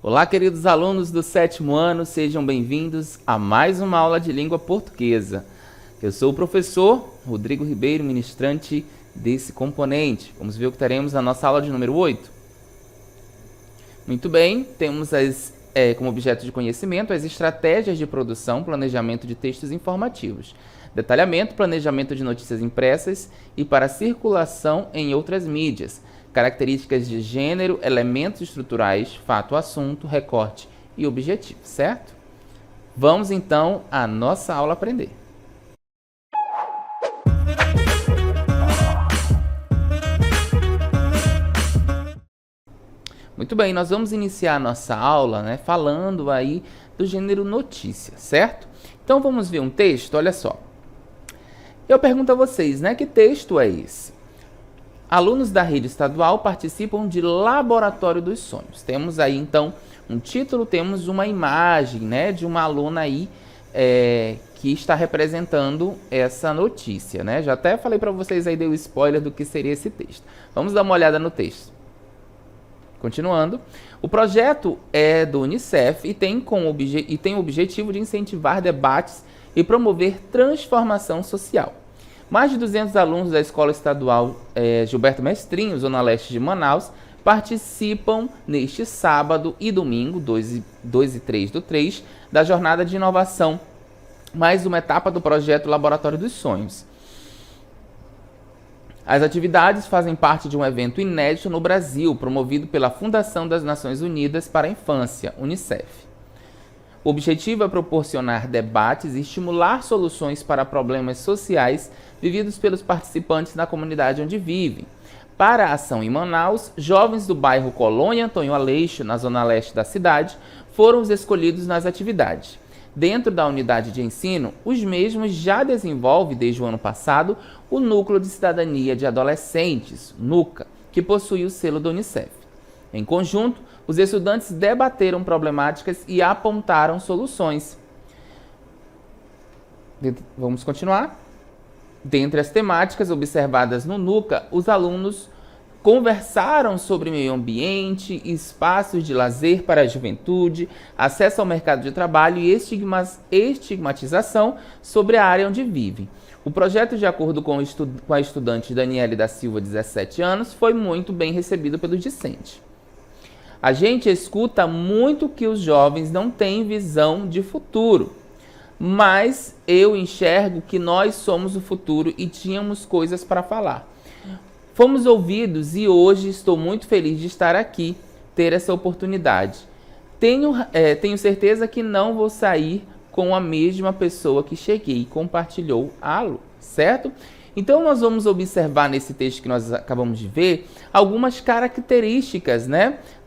Olá, queridos alunos do 7º ano, sejam bem-vindos a mais uma aula de língua portuguesa. Eu sou o professor Rodrigo Ribeiro, ministrante desse componente. Vamos ver o que teremos na nossa aula de número 8. Muito bem, temos como objeto de conhecimento as estratégias de produção, planejamento de textos informativos, detalhamento, planejamento de notícias impressas e para circulação em outras mídias, características de gênero, elementos estruturais, fato, assunto, recorte e objetivo, certo? Vamos então à nossa aula aprender. Muito bem, nós vamos iniciar a nossa aula, falando aí do gênero notícia, certo? Então vamos ver um texto, olha só. Eu pergunto a vocês, que texto é esse? Alunos da rede estadual participam de Laboratório dos Sonhos. Temos aí, então, um título, temos uma imagem, de uma aluna aí que está representando essa notícia, Já até falei para vocês aí, dei o spoiler do que seria esse texto. Vamos dar uma olhada no texto. Continuando, o projeto é do Unicef e tem o objetivo de incentivar debates e promover transformação social. Mais de 200 alunos da Escola Estadual Gilberto Mestrinho, Zona Leste de Manaus, participam neste sábado e domingo, 2 e 3/3, da Jornada de Inovação, mais uma etapa do projeto Laboratório dos Sonhos. As atividades fazem parte de um evento inédito no Brasil, promovido pela Fundação das Nações Unidas para a Infância, Unicef. O objetivo é proporcionar debates e estimular soluções para problemas sociais vividos pelos participantes na comunidade onde vivem. Para a ação em Manaus, jovens do bairro Colônia Antônio Aleixo, na zona leste da cidade, foram os escolhidos nas atividades. Dentro da unidade de ensino, os mesmos já desenvolvem, desde o ano passado, o Núcleo de Cidadania de Adolescentes, NUCA, que possui o selo da Unicef. Em conjunto, os estudantes debateram problemáticas e apontaram soluções. Vamos continuar? Dentre as temáticas observadas no NUCA, os alunos conversaram sobre meio ambiente, espaços de lazer para a juventude, acesso ao mercado de trabalho e estigmatização sobre a área onde vivem. O projeto, de acordo com a estudante Daniele da Silva, 17 anos, foi muito bem recebido pelo discente. A gente escuta muito que os jovens não têm visão de futuro, mas eu enxergo que nós somos o futuro e tínhamos coisas para falar. Fomos ouvidos e hoje estou muito feliz de estar aqui, ter essa oportunidade. Tenho certeza que não vou sair com a mesma pessoa que cheguei, compartilhou a aluna, certo? Então nós vamos observar nesse texto que nós acabamos de ver, algumas características,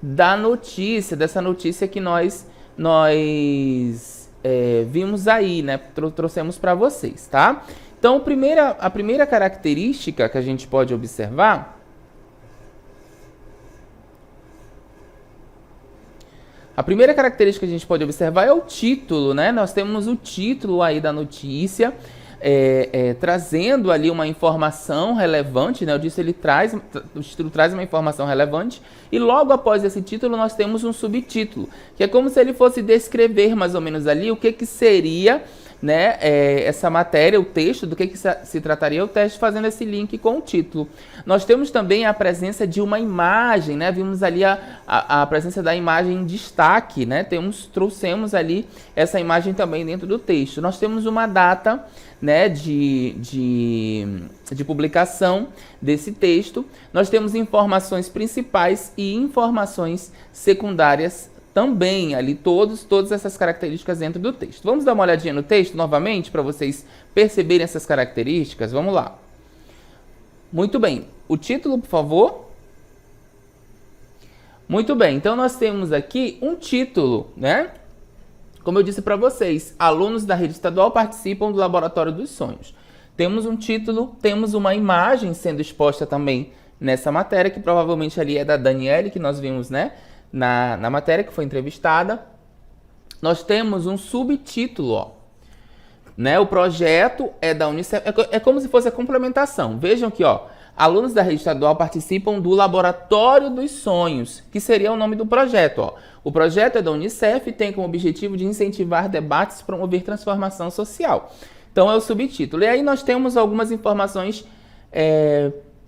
da notícia, dessa notícia que nós vimos aí, trouxemos para vocês, tá? Então, a primeira característica que a gente pode observar é o título, Nós temos o título aí da notícia, trazendo ali uma informação relevante, Eu disse, o título traz uma informação relevante, e logo após esse título nós temos um subtítulo, que é como se ele fosse descrever mais ou menos ali o que seria, essa matéria, o texto, do que se trataria o texto, fazendo esse link com o título. Nós temos também a presença de uma imagem, Vimos ali a presença da imagem em destaque, Trouxemos ali essa imagem também dentro do texto. Nós temos uma data, de publicação desse texto. Nós temos informações principais e informações secundárias também, ali todas essas características dentro do texto. Vamos dar uma olhadinha no texto novamente para vocês perceberem essas características? Vamos lá. Muito bem. O título, por favor. Muito bem. Então nós temos aqui um título, Como eu disse para vocês, alunos da rede estadual participam do Laboratório dos Sonhos. Temos um título, temos uma imagem sendo exposta também nessa matéria, que provavelmente ali é da Daniele, que nós vimos, na matéria que foi entrevistada. Nós temos um subtítulo, O projeto é da Unicef, é como se fosse a complementação. Vejam que, alunos da rede estadual participam do Laboratório dos Sonhos, que seria o nome do projeto. Ó. O projeto é da Unicef e tem como objetivo de incentivar debates e promover transformação social. Então é o subtítulo. E aí nós temos algumas informações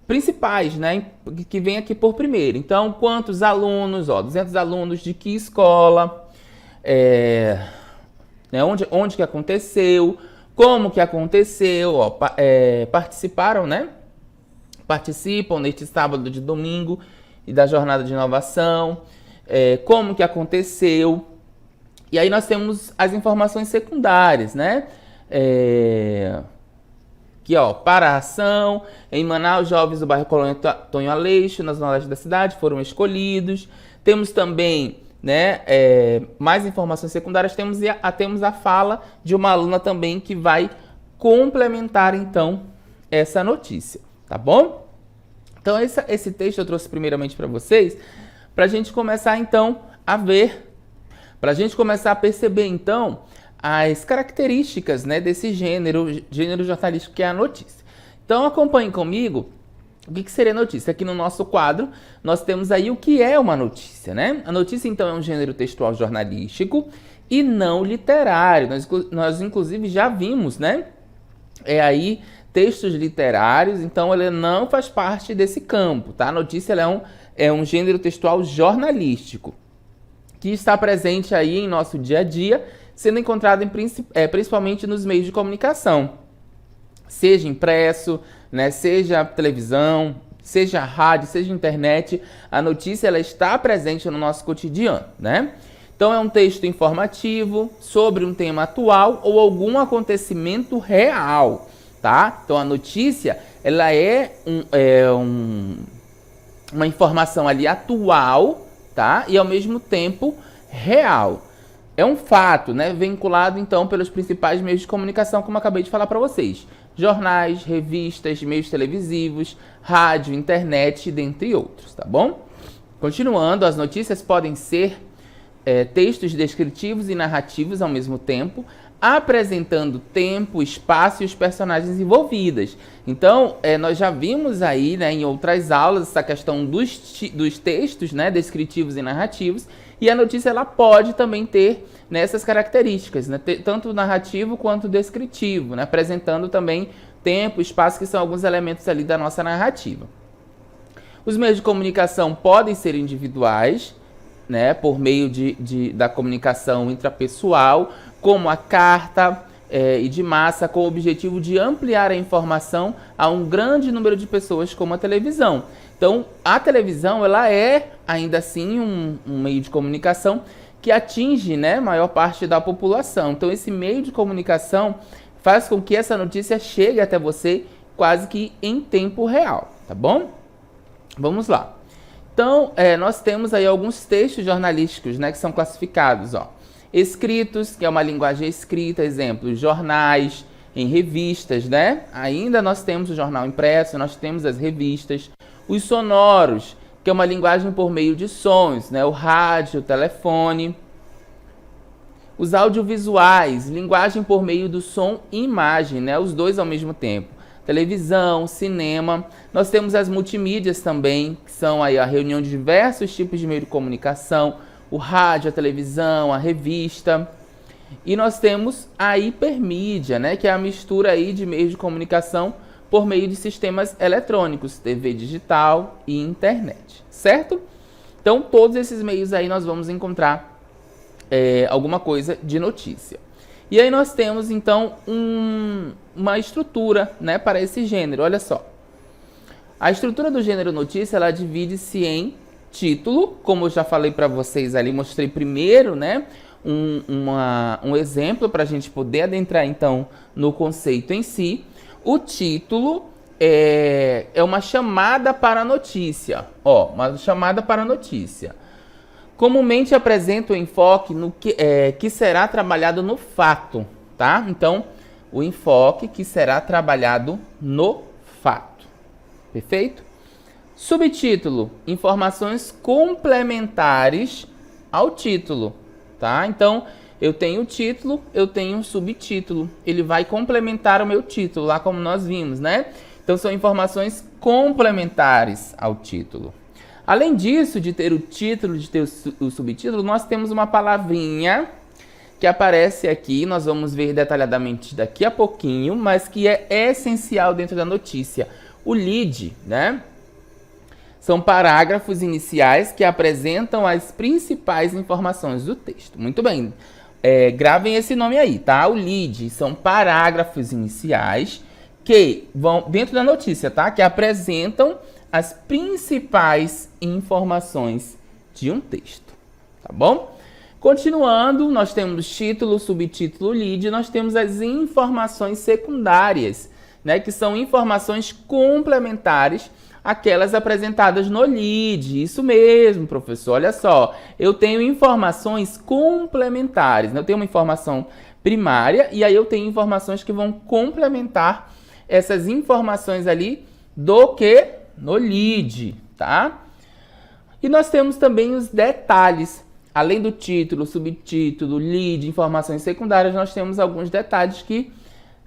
principais, né, que vem aqui por primeiro. Então, quantos alunos? Ó, 200 alunos de que escola? Né, onde que aconteceu? Como que aconteceu? Ó, participaram, né? Participam neste sábado de domingo e da jornada de inovação. Como que aconteceu? E aí nós temos as informações secundárias, né? Aqui, ó, para a ação, em Manaus, jovens do bairro Colônia Tonho Aleixo, na zona leste da cidade, foram escolhidos. Temos também, né, mais informações secundárias, temos a fala de uma aluna também que vai complementar, então, essa notícia, tá bom? Então, esse texto eu trouxe primeiramente para vocês, para a gente começar, então, a ver, para a gente começar a perceber, então, as características, né, desse gênero jornalístico que é a notícia. Então, acompanhem comigo o que seria notícia. Aqui no nosso quadro, nós temos aí o que é uma notícia, né? A notícia, então, é um gênero textual jornalístico e não literário. Nós inclusive, já vimos, né? Aí textos literários, então ele não faz parte desse campo, tá? A notícia ela é um gênero textual jornalístico que está presente aí em nosso dia a dia, sendo encontrado principalmente nos meios de comunicação, seja impresso, né, seja televisão, seja rádio, seja internet, a notícia ela está presente no nosso cotidiano, né? Então é um texto informativo sobre um tema atual ou algum acontecimento real, tá? Então a notícia ela uma informação ali atual, tá? E ao mesmo tempo real. É um fato, né, vinculado então pelos principais meios de comunicação, como eu acabei de falar para vocês. Jornais, revistas, meios televisivos, rádio, internet, dentre outros, tá bom? Continuando, as notícias podem ser textos descritivos e narrativos ao mesmo tempo, apresentando tempo, espaço e os personagens envolvidos. Então, nós já vimos aí, né, em outras aulas essa questão dos textos, né, descritivos e narrativos, e a notícia ela pode também ter nessas características, né, tanto narrativo quanto descritivo, né, apresentando também tempo, espaço, que são alguns elementos ali da nossa narrativa. Os meios de comunicação podem ser individuais, né, por meio da comunicação intrapessoal, como a carta e de massa, com o objetivo de ampliar a informação a um grande número de pessoas, como a televisão. Então, a televisão ela é, ainda assim, um meio de comunicação que atinge, né, a maior parte da população. Então, esse meio de comunicação faz com que essa notícia chegue até você quase que em tempo real, tá bom? Vamos lá. Então, nós temos aí alguns textos jornalísticos, né, que são classificados, ó. Escritos, que é uma linguagem escrita, exemplo, jornais, em revistas, né? Ainda nós temos o jornal impresso, nós temos as revistas. Os sonoros, que é uma linguagem por meio de sons, né? O rádio, o telefone. Os audiovisuais, linguagem por meio do som e imagem, né? Os dois ao mesmo tempo. Televisão, cinema. Nós temos as multimídias também, que são aí a reunião de diversos tipos de meio de comunicação, o rádio, a televisão, a revista. E nós temos a hipermídia, né, que é a mistura aí de meios de comunicação por meio de sistemas eletrônicos, TV digital e internet, certo? Então, todos esses meios aí nós vamos encontrar alguma coisa de notícia. E aí nós temos, então, uma estrutura, né, para esse gênero. Olha só. A estrutura do gênero notícia, ela divide-se em título, como eu já falei para vocês ali, mostrei primeiro, né, um exemplo para a gente poder adentrar, então, no conceito em si. O título é uma chamada para a notícia. Ó, uma chamada para a notícia. Comumente apresenta o enfoque no que será trabalhado no fato, tá? Então, o enfoque que será trabalhado no fato. Perfeito? Subtítulo: informações complementares ao título, tá? Então, eu tenho o título, eu tenho um subtítulo. Ele vai complementar o meu título, lá como nós vimos, né? Então, são informações complementares ao título. Além disso, de ter o título, de ter o subtítulo, nós temos uma palavrinha que aparece aqui, nós vamos ver detalhadamente daqui a pouquinho, mas que é essencial dentro da notícia. O lead, né? São parágrafos iniciais que apresentam as principais informações do texto. Muito bem, gravem esse nome aí, tá? O lead são parágrafos iniciais que vão dentro da notícia, tá? Que apresentam as principais informações de um texto, tá bom? Continuando, nós temos título, subtítulo, lead, nós temos as informações secundárias, né? Que são informações complementares àquelas apresentadas no lead. Isso mesmo, professor, olha só, eu tenho informações complementares, né? Eu tenho uma informação primária e aí eu tenho informações que vão complementar essas informações ali do que? No lead, tá? E nós temos também os detalhes. Além do título, subtítulo, lead, informações secundárias, nós temos alguns detalhes que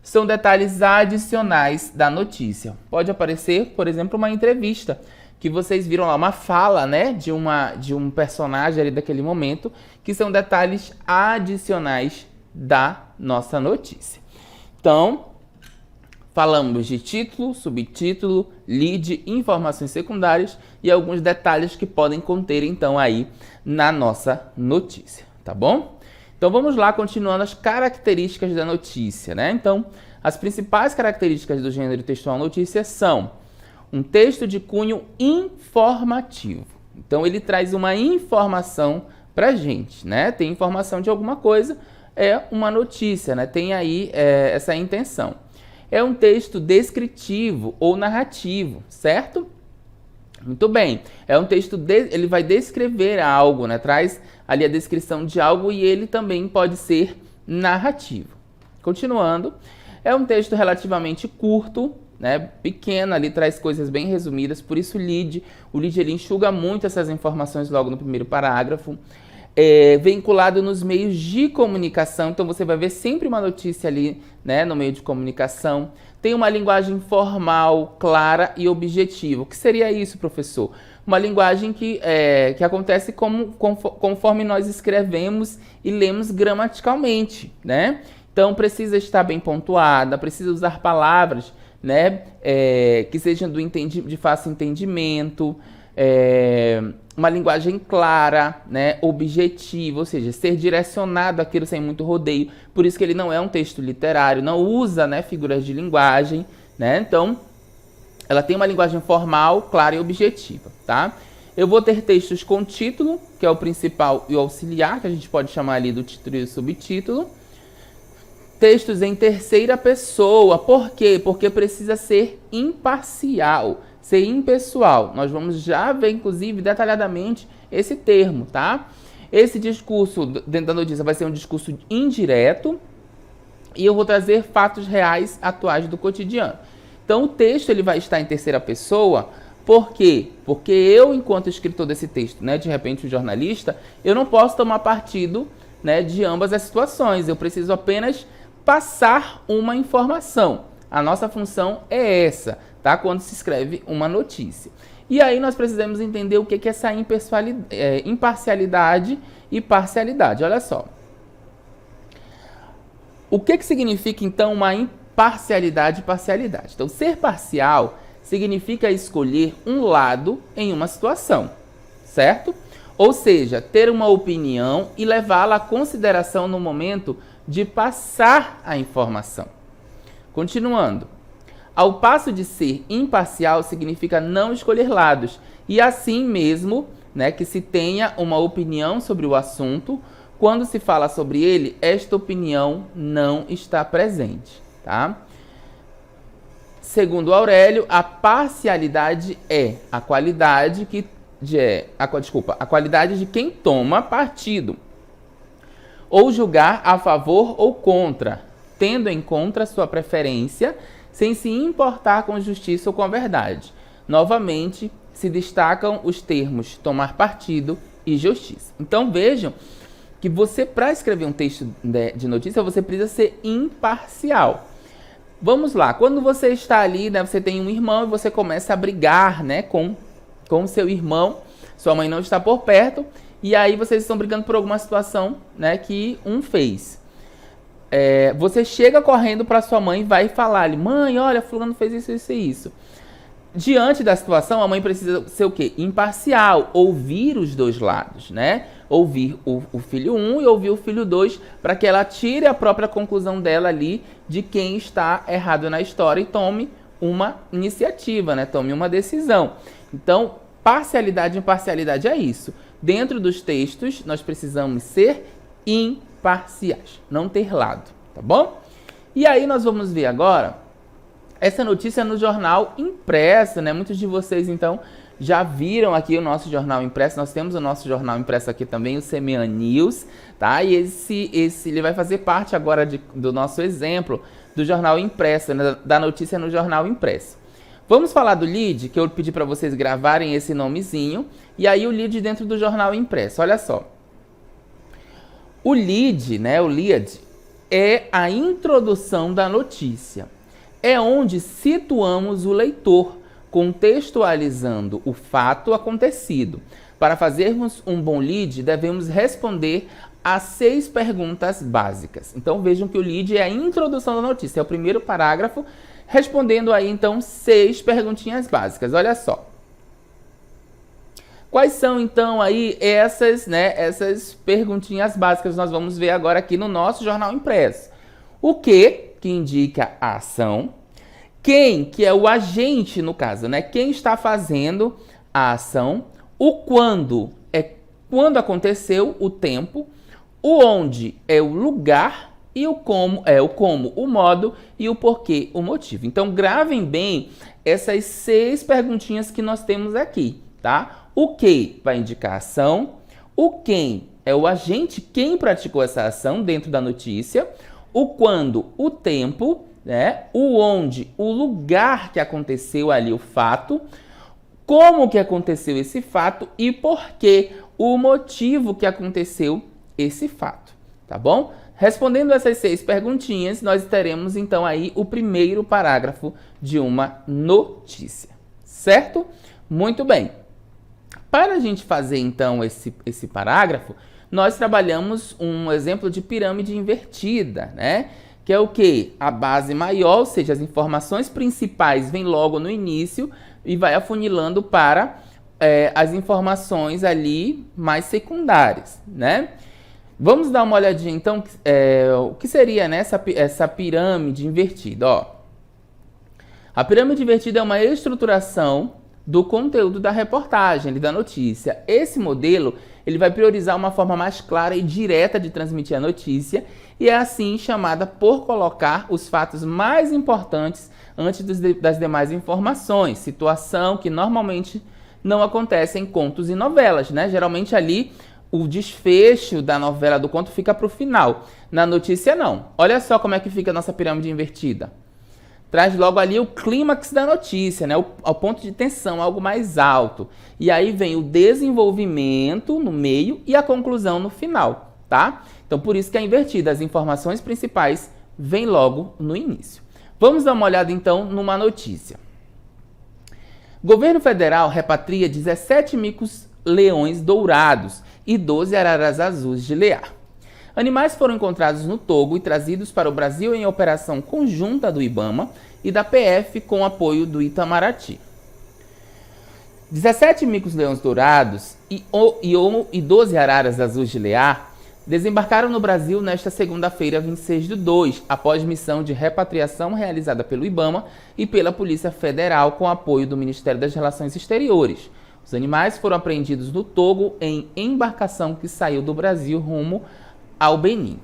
são detalhes adicionais da notícia. Pode aparecer, por exemplo, uma entrevista, que vocês viram lá, uma fala, né, de um personagem ali daquele momento, que são detalhes adicionais da nossa notícia. Então, falamos de título, subtítulo, lead, informações secundárias e alguns detalhes que podem conter, então, aí na nossa notícia, tá bom? Então, vamos lá, continuando as características da notícia, né? Então, as principais características do gênero textual notícia são um texto de cunho informativo. Então, ele traz uma informação pra gente, né? Tem informação de alguma coisa, é uma notícia, né? Tem aí essa intenção. É um texto descritivo ou narrativo, certo? Muito bem. É um texto, ele vai descrever algo, né? Traz ali a descrição de algo e ele também pode ser narrativo. Continuando, é um texto relativamente curto, né? Pequeno, ali traz coisas bem resumidas, por isso o lead ele enxuga muito essas informações logo no primeiro parágrafo. Vinculado nos meios de comunicação, então você vai ver sempre uma notícia ali, né, no meio de comunicação. Tem uma linguagem formal, clara e objetiva. O que seria isso, professor? Uma linguagem que acontece conforme nós escrevemos e lemos gramaticalmente, né? Então precisa estar bem pontuada, precisa usar palavras, né, que sejam de fácil entendimento, uma linguagem clara, né, objetiva, ou seja, ser direcionado àquilo sem muito rodeio. Por isso que ele não é um texto literário, não usa, né, figuras de linguagem, né? Então, ela tem uma linguagem formal, clara e objetiva, tá? Eu vou ter textos com título, que é o principal e o auxiliar, que a gente pode chamar ali do título e do subtítulo. Textos em terceira pessoa. Por quê? Porque precisa ser imparcial, ser impessoal. Nós vamos já ver, inclusive, detalhadamente esse termo, tá? Esse discurso dentro da notícia vai ser um discurso indireto e eu vou trazer fatos reais, atuais do cotidiano. Então, o texto ele vai estar em terceira pessoa. Por quê? Porque eu, enquanto escritor desse texto, né, de repente o jornalista, eu não posso tomar partido, né, de ambas as situações. Eu preciso apenas passar uma informação. A nossa função é essa, tá? Quando se escreve uma notícia. E aí nós precisamos entender o que é essa imparcialidade e parcialidade. Olha só. O que significa, então, uma imparcialidade e parcialidade? Então, ser parcial significa escolher um lado em uma situação, certo? Ou seja, ter uma opinião e levá-la à consideração no momento de passar a informação. Continuando. Ao passo de ser imparcial significa não escolher lados e assim mesmo, né, que se tenha uma opinião sobre o assunto, quando se fala sobre ele, esta opinião não está presente, tá? Segundo Aurélio, a parcialidade é a qualidade a qualidade de quem toma partido ou julgar a favor ou contra, tendo em conta sua preferência, sem se importar com justiça ou com a verdade. Novamente, se destacam os termos tomar partido e justiça. Então, vejam que você, para escrever um texto de notícia, você precisa ser imparcial. Vamos lá, quando você está ali, né, você tem um irmão e você começa a brigar, né, com seu irmão, sua mãe não está por perto, e aí vocês estão brigando por alguma situação, né, que um fez. Você chega correndo para sua mãe e vai falar-lhe, mãe, olha, fulano fez isso, isso e isso. Diante da situação, a mãe precisa ser o quê? Imparcial, ouvir os dois lados, né? Ouvir o filho 1 e ouvir o filho 2, para que ela tire a própria conclusão dela ali de quem está errado na história e tome uma iniciativa, né? Tome uma decisão. Então, parcialidade e imparcialidade é isso. Dentro dos textos, nós precisamos ser imparciais, não ter lado, tá bom? E aí nós vamos ver agora essa notícia no jornal impresso, né? Muitos de vocês, então, já viram aqui o nosso jornal impresso. Nós temos o nosso jornal impresso aqui também, o CMA News, tá? E ele vai fazer parte agora do nosso exemplo do jornal impresso, né? Da notícia no jornal impresso. Vamos falar do lead, que eu pedi para vocês gravarem esse nomezinho. E aí o lead dentro do jornal impresso, olha só. O lead, né? O lead é a introdução da notícia. É onde situamos o leitor, contextualizando o fato acontecido. Para fazermos um bom lead, devemos responder a 6 perguntas básicas. Então vejam que o lead é a introdução da notícia, é o primeiro parágrafo, respondendo aí então 6 perguntinhas básicas. Olha só. Quais são então aí essas perguntinhas básicas nós vamos ver agora aqui no nosso jornal impresso. O que indica a ação, quem, que é o agente no caso, né? Quem está fazendo a ação, o quando é quando aconteceu, o tempo, o onde é o lugar e o como é o como, o modo e o porquê, o motivo. Então gravem bem essas 6 perguntinhas que nós temos aqui, tá? O que vai indicar a ação, o quem é o agente, quem praticou essa ação dentro da notícia, o quando, o tempo, né? O onde, o lugar que aconteceu ali o fato, como que aconteceu esse fato e por que, o motivo que aconteceu esse fato, tá bom? Respondendo essas 6 perguntinhas, nós teremos então aí o primeiro parágrafo de uma notícia, certo? Muito bem. Para a gente fazer então esse parágrafo, nós trabalhamos um exemplo de pirâmide invertida, né? Que é o quê? A base maior, ou seja, as informações principais vêm logo no início e vai afunilando para as informações ali mais secundárias, né? Vamos dar uma olhadinha então, o que seria, né, essa pirâmide invertida, ó. A pirâmide invertida é uma estruturação do conteúdo da reportagem, da notícia. Esse modelo ele vai priorizar uma forma mais clara e direta de transmitir a notícia e é assim chamada por colocar os fatos mais importantes antes das demais informações, situação que normalmente não acontece em contos e novelas, né? Geralmente ali o desfecho da novela, do conto, fica para o final. Na notícia não. Olha só como é que fica a nossa pirâmide invertida. Traz logo ali o clímax da notícia, né? O ponto de tensão, algo mais alto. E aí vem o desenvolvimento no meio e a conclusão no final, tá? Então, por isso que é invertida. As informações principais vêm logo no início. Vamos dar uma olhada, então, numa notícia. Governo federal repatria 17 micos-leões dourados e 12 araras azuis de Lear. Animais foram encontrados no Togo e trazidos para o Brasil em operação conjunta do IBAMA e da PF com apoio do Itamaraty. 17 micos-leões dourados e 12 araras azuis de Lear desembarcaram no Brasil nesta segunda-feira, 26/2, após missão de repatriação realizada pelo IBAMA e pela Polícia Federal com apoio do Ministério das Relações Exteriores. Os animais foram apreendidos no Togo em embarcação que saiu do Brasil rumo ao Benin.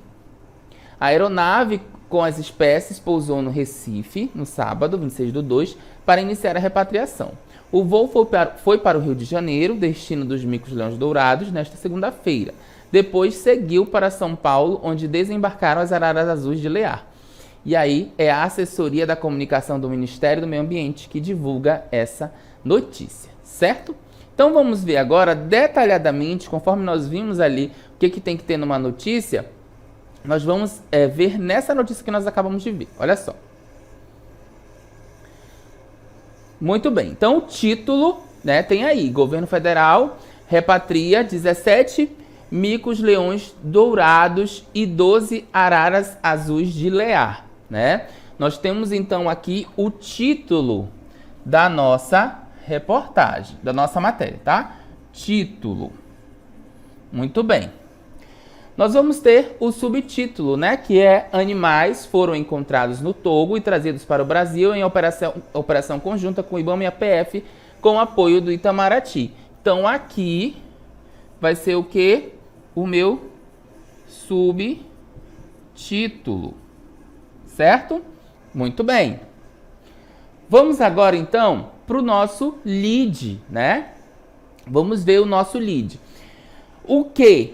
A aeronave com as espécies pousou no Recife, no sábado, 26/2, para iniciar a repatriação. O voo foi para o Rio de Janeiro, destino dos micos-leões dourados, nesta segunda-feira. Depois seguiu para São Paulo, onde desembarcaram as araras azuis de Lear. E aí é a assessoria da comunicação do Ministério do Meio Ambiente que divulga essa notícia, certo? Então vamos ver agora detalhadamente, conforme nós vimos ali o que tem que ter numa notícia, nós vamos ver nessa notícia que nós acabamos de ver. Olha só. Muito bem. Então, o título, né, tem aí, governo federal repatria 17 micos-leões dourados e 12 araras azuis de Lear, né? Nós temos, então, aqui o título da nossa reportagem, da nossa matéria, tá? Título. Muito bem. Nós vamos ter o subtítulo, né, que é animais foram encontrados no Togo e trazidos para o Brasil em operação conjunta com o IBAMA e a PF com apoio do Itamaraty. Então aqui vai ser o que? O meu subtítulo, certo? Muito bem. Vamos agora então para o nosso lead, né? Vamos ver o nosso lead. O que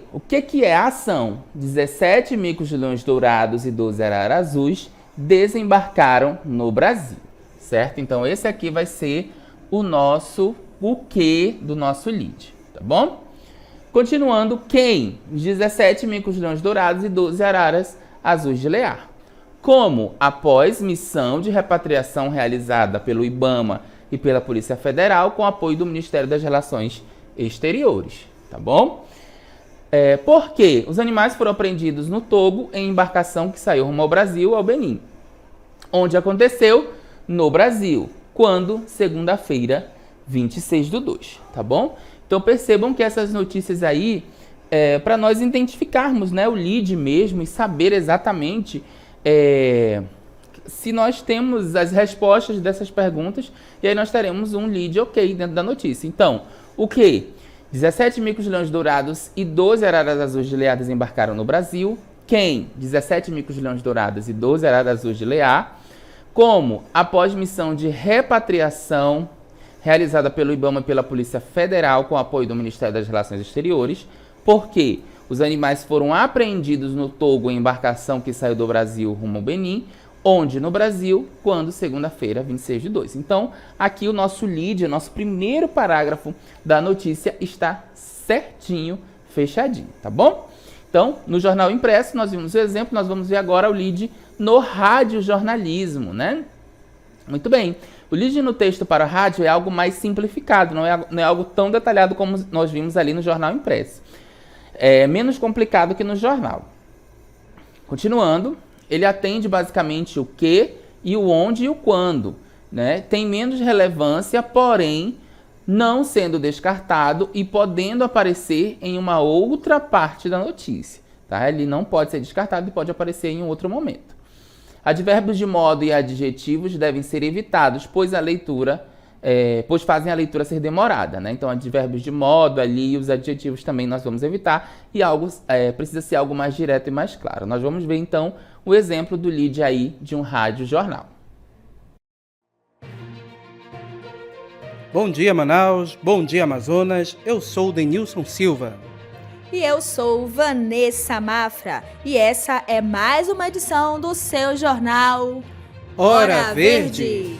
é a ação? 17 micos-leões dourados e 12 araras azuis desembarcaram no Brasil, certo? Então esse aqui vai ser o que do nosso lead, tá bom? Continuando, quem? 17 micos-leões dourados e 12 araras azuis de Lear. Como, após missão de repatriação realizada pelo IBAMA e pela Polícia Federal com apoio do Ministério das Relações Exteriores, tá bom? Porque os animais foram apreendidos no Togo em embarcação que saiu rumo ao Brasil, ao Benin, onde aconteceu no Brasil, quando? Segunda-feira, 26/2, tá bom? Então percebam que essas notícias aí, para nós identificarmos, né, o lead mesmo e saber exatamente se nós temos as respostas dessas perguntas, e aí nós teremos um lead ok dentro da notícia. Então, o que? 17 micos-leões dourados e 12 araras azuis de Lear desembarcaram no Brasil. Quem? 17 micos-leões dourados e 12 araras azuis de Lear. Como? Após missão de repatriação realizada pelo IBAMA e pela Polícia Federal com apoio do Ministério das Relações Exteriores. Porque os animais foram apreendidos no Togo em embarcação que saiu do Brasil rumo ao Benin, onde no Brasil, quando segunda-feira, 26/2. Então, aqui o nosso lead, o nosso primeiro parágrafo da notícia está certinho, fechadinho, tá bom? Então, no jornal impresso, nós vimos o exemplo, nós vamos ver agora o lead no radiojornalismo, né? Muito bem. O lead no texto para rádio é algo mais simplificado, não é algo tão detalhado como nós vimos ali no jornal impresso. É menos complicado que no jornal. Continuando, ele atende basicamente o que e o onde e o quando, né? Tem menos relevância, porém, não sendo descartado e podendo aparecer em uma outra parte da notícia, tá? Ele não pode ser descartado e pode aparecer em um outro momento. Advérbios de modo e adjetivos devem ser evitados, pois fazem a leitura ser demorada, né? Então, advérbios de modo ali, os adjetivos também nós vamos evitar e precisa ser algo mais direto e mais claro. Nós vamos ver então o exemplo do lead aí de um rádio jornal. Bom dia, Manaus. Bom dia, Amazonas. Eu sou o Denilson Silva. E eu sou Vanessa Mafra. E essa é mais uma edição do seu jornal Hora Verde.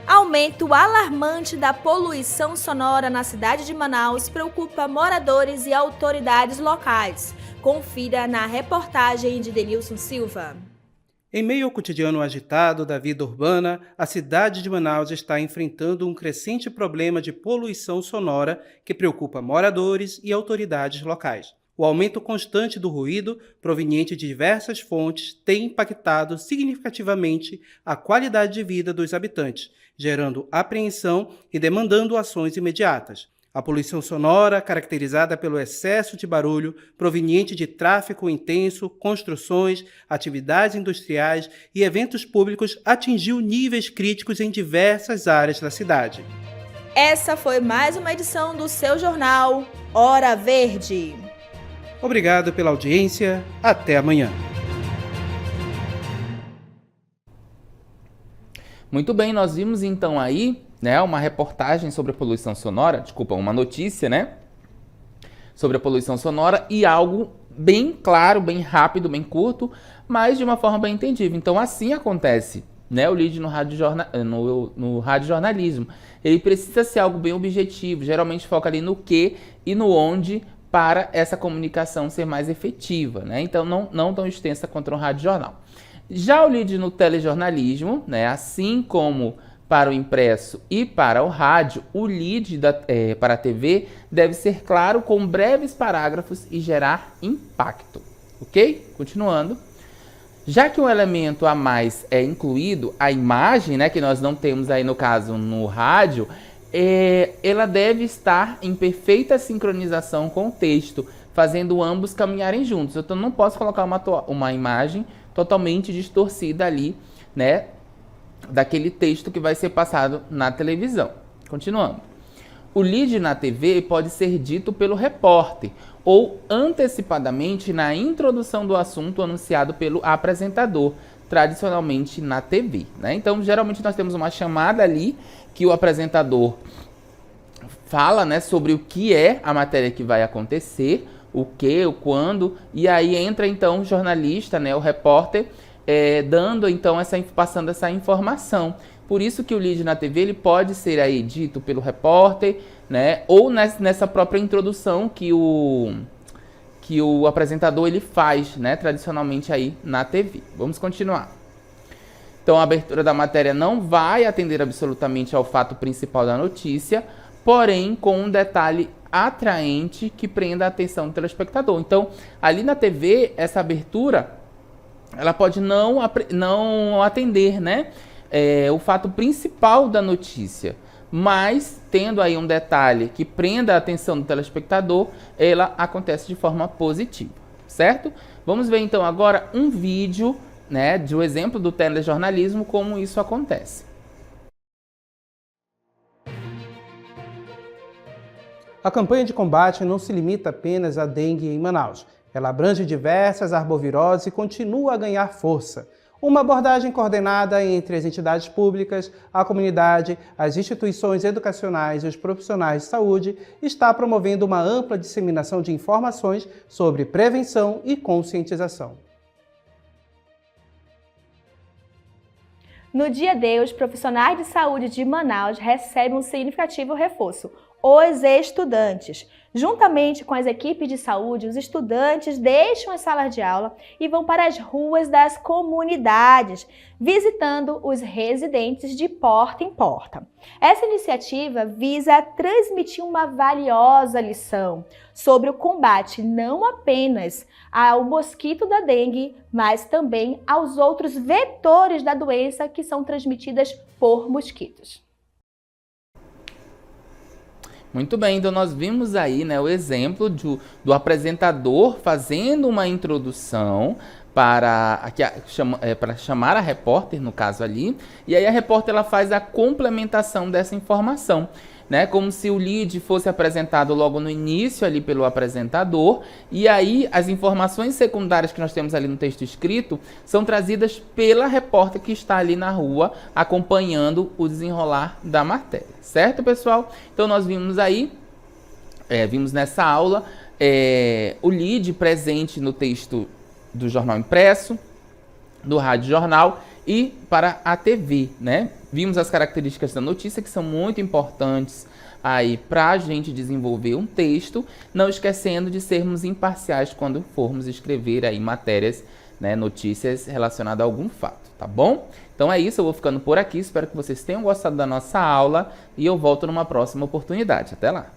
Aumento alarmante da poluição sonora na cidade de Manaus preocupa moradores e autoridades locais. Confira na reportagem de Denilson Silva. Em meio ao cotidiano agitado da vida urbana, a cidade de Manaus está enfrentando um crescente problema de poluição sonora que preocupa moradores e autoridades locais. O aumento constante do ruído, proveniente de diversas fontes, tem impactado significativamente a qualidade de vida dos habitantes, gerando apreensão e demandando ações imediatas. A poluição sonora, caracterizada pelo excesso de barulho proveniente de tráfego intenso, construções, atividades industriais e eventos públicos, atingiu níveis críticos em diversas áreas da cidade. Essa foi mais uma edição do seu jornal Hora Verde. Obrigado pela audiência. Até amanhã. Muito bem, nós vimos então aí, né, uma reportagem sobre a poluição sonora, uma notícia, né, sobre a poluição sonora e algo bem claro, bem rápido, bem curto, mas de uma forma bem entendível. Então assim acontece, né, o lead no radiojornalismo. Ele precisa ser algo bem objetivo, geralmente foca ali no que e no onde para essa comunicação ser mais efetiva, né? Então não tão extensa quanto no radiojornal. Já o lead no telejornalismo, né, assim como para o impresso e para o rádio, o lead para a TV deve ser claro, com breves parágrafos e gerar impacto, ok? Continuando. Já que um elemento a mais é incluído, a imagem, né, que nós não temos aí no caso no rádio, ela deve estar em perfeita sincronização com o texto, fazendo ambos caminharem juntos. Então não posso colocar uma imagem totalmente distorcida ali, né, daquele texto que vai ser passado na televisão. Continuando. O lead na TV pode ser dito pelo repórter ou antecipadamente na introdução do assunto anunciado pelo apresentador, tradicionalmente na TV, né? Então, geralmente nós temos uma chamada ali que o apresentador fala, né, sobre o que é a matéria que vai acontecer, o que, o quando, e aí entra então o jornalista, né, o repórter, dando então passando essa informação. Por isso que o lead na TV ele pode ser aí dito pelo repórter, né, ou nessa própria introdução que o apresentador ele faz, né, tradicionalmente aí na TV. Vamos continuar. Então a abertura da matéria não vai atender absolutamente ao fato principal da notícia, porém com um detalhe atraente que prenda a atenção do telespectador. Então, ali na TV, essa abertura ela pode não atender, né, o fato principal da notícia, mas tendo aí um detalhe que prenda a atenção do telespectador, ela acontece de forma positiva, certo? Vamos ver então agora um vídeo, né, de um exemplo do telejornalismo, como isso acontece. A campanha de combate não se limita apenas à dengue em Manaus. Ela abrange diversas arboviroses e continua a ganhar força. Uma abordagem coordenada entre as entidades públicas, a comunidade, as instituições educacionais e os profissionais de saúde está promovendo uma ampla disseminação de informações sobre prevenção e conscientização. No Dia D, os profissionais de saúde de Manaus recebem um significativo reforço: os estudantes. Juntamente com as equipes de saúde, os estudantes deixam as salas de aula e vão para as ruas das comunidades, visitando os residentes de porta em porta. Essa iniciativa visa transmitir uma valiosa lição sobre o combate não apenas ao mosquito da dengue, mas também aos outros vetores da doença que são transmitidas por mosquitos. Muito bem, então nós vimos aí, né, o exemplo do apresentador fazendo uma introdução para chamar a repórter, no caso ali, e aí a repórter ela faz a complementação dessa informação, né, como se o lead fosse apresentado logo no início ali pelo apresentador, e aí as informações secundárias que nós temos ali no texto escrito são trazidas pela repórter que está ali na rua acompanhando o desenrolar da matéria, certo, pessoal? Então nós vimos aí, vimos nessa aula o lead presente no texto do jornal impresso, do rádio jornal e para a TV, né? Vimos as características da notícia que são muito importantes aí para a gente desenvolver um texto, não esquecendo de sermos imparciais quando formos escrever aí matérias, né, notícias relacionadas a algum fato, tá bom? Então é isso, eu vou ficando por aqui, espero que vocês tenham gostado da nossa aula e eu volto numa próxima oportunidade. Até lá!